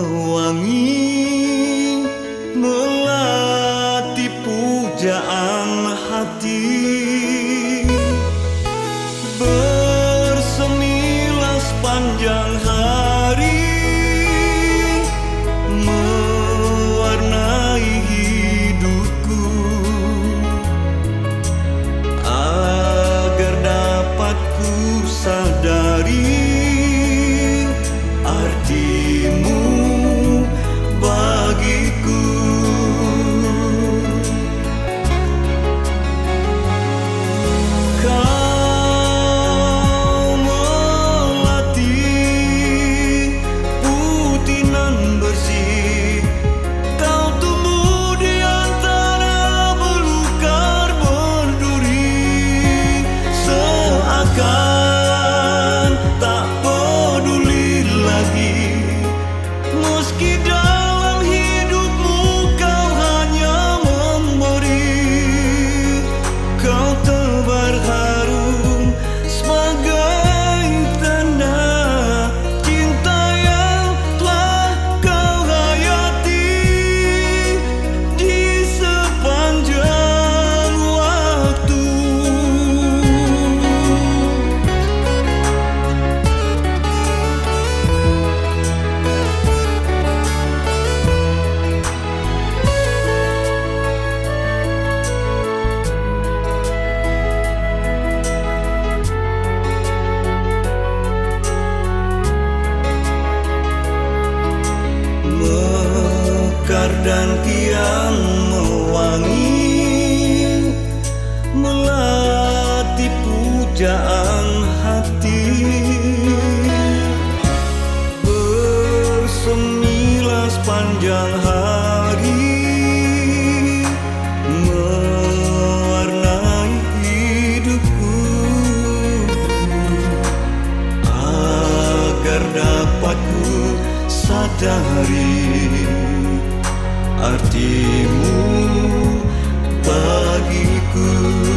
mewangi, melatih pujaan hati, bersemilah sepanjang hari, mewarnai hidupku, agar dapat ku sadari artimu bagiku. Kau melatih putih nan bersih, kau tumbuh di antara belukar berduri, seakan tak peduli lagi. Meski dalam hidupmu kau hanya memberi, kau tebar harum sebagai tanda cinta yang telah kau hayati di sepanjang waktu. Mekar dan kian mewangi, melatih pujaan hati, bersemilah sepanjang hari, mewarnai hidupku, agar dapat ku sadari artimu bagiku.